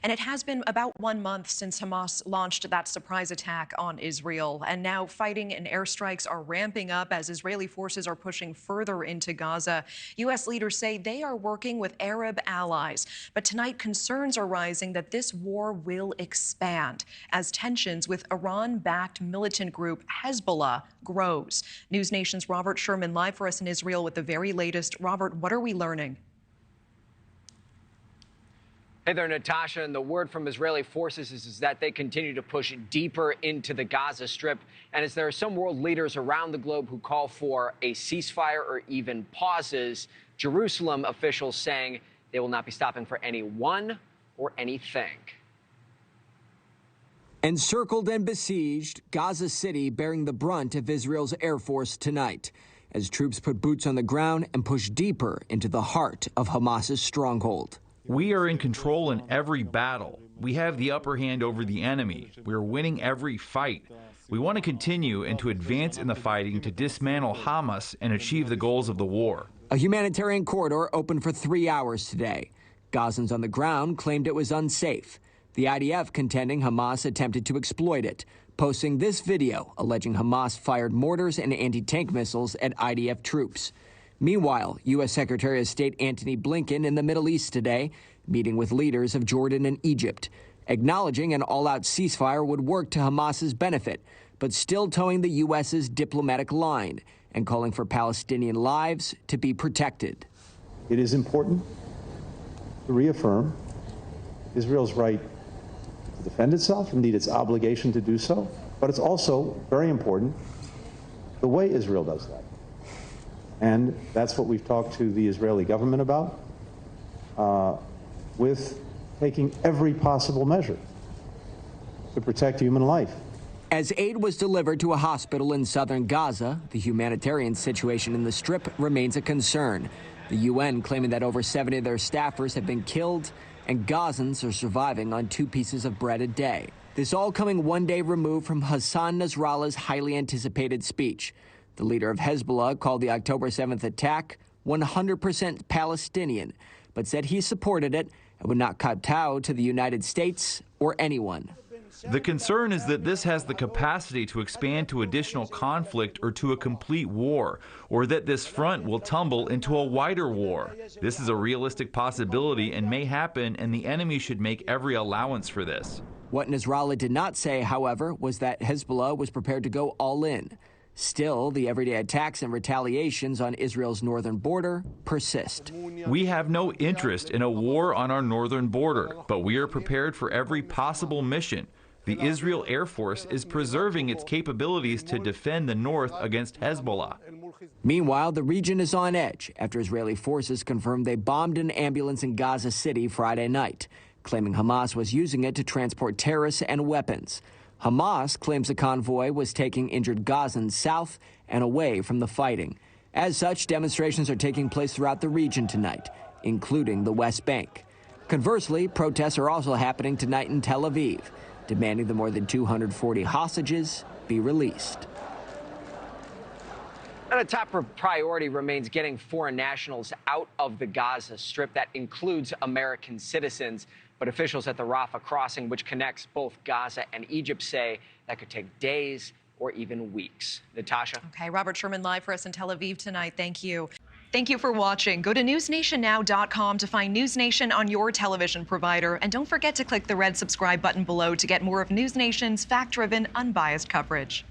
And it has been about 1 month since Hamas launched that surprise attack on Israel. And now fighting and airstrikes are ramping up as Israeli forces are pushing further into Gaza. U.S. leaders say they are working with Arab allies. But tonight, concerns are rising that this war will expand as tensions with Iran-backed militant group Hezbollah grows. NewsNation's Robert Sherman live for us in Israel with the very latest. Robert, what are we learning? Hey there, Natasha. And the word from Israeli forces is that they continue to push deeper into the Gaza Strip. And as there are some world leaders around the globe who call for a ceasefire or even pauses, Jerusalem officials saying they will not be stopping for anyone or anything. Encircled and besieged, Gaza City bearing the brunt of Israel's Air Force tonight, as troops put boots on the ground and push deeper into the heart of Hamas's stronghold. We are in control in every battle. We have the upper hand over the enemy. We are winning every fight. We want to continue and to advance in the fighting to dismantle Hamas and achieve the goals of the war. A humanitarian corridor opened for 3 hours today. Gazans on the ground claimed it was unsafe. The IDF contending Hamas attempted to exploit it, posting this video alleging Hamas fired mortars and anti-tank missiles at IDF troops. Meanwhile, U.S. Secretary of State Antony Blinken in the Middle East today, meeting with leaders of Jordan and Egypt, acknowledging an all-out ceasefire would work to Hamas's benefit, but still towing the U.S.'s diplomatic line and calling for Palestinian lives to be protected. It is important to reaffirm Israel's right to defend itself, indeed its obligation to do so, but it's also very important the way Israel does that. And that's what we've talked to the Israeli government about, with taking every possible measure to protect human life. As aid was delivered to a hospital in southern Gaza, the humanitarian situation in the Strip remains a concern. The UN claiming that over 70 of their staffers have been killed, and Gazans are surviving on 2 pieces of bread a day. This all coming 1 day removed from Hassan Nasrallah's highly anticipated speech. The leader of Hezbollah called the October 7th attack 100% Palestinian, but said he supported it and would not kowtow to the United States or anyone. The concern is that this has the capacity to expand to additional conflict or to a complete war, or that this front will tumble into a wider war. This is a realistic possibility and may happen, and the enemy should make every allowance for this. What Nasrallah did not say, however, was that Hezbollah was prepared to go all in. Still, the everyday attacks and retaliations on Israel's northern border persist. We have no interest in a war on our northern border, but we are prepared for every possible mission. The Israel Air Force is preserving its capabilities to defend the north against Hezbollah. Meanwhile, the region is on edge after Israeli forces confirmed they bombed an ambulance in Gaza City Friday night, claiming Hamas was using it to transport terrorists and weapons. Hamas claims the convoy was taking injured Gazans south and away from the fighting. As such, demonstrations are taking place throughout the region tonight, including the West Bank. Conversely, protests are also happening tonight in Tel Aviv, demanding the more than 240 hostages be released. And a top priority remains getting foreign nationals out of the Gaza Strip. That includes American citizens. But officials at the Rafah crossing, which connects both Gaza and Egypt, say that could take days or even weeks. Natasha? Okay, Robert Sherman live for us in Tel Aviv tonight. Thank you. Thank you for watching. Go to newsnationnow.com to find NewsNation on your television provider. And don't forget to click the red subscribe button below to get more of NewsNation's fact-driven, unbiased coverage.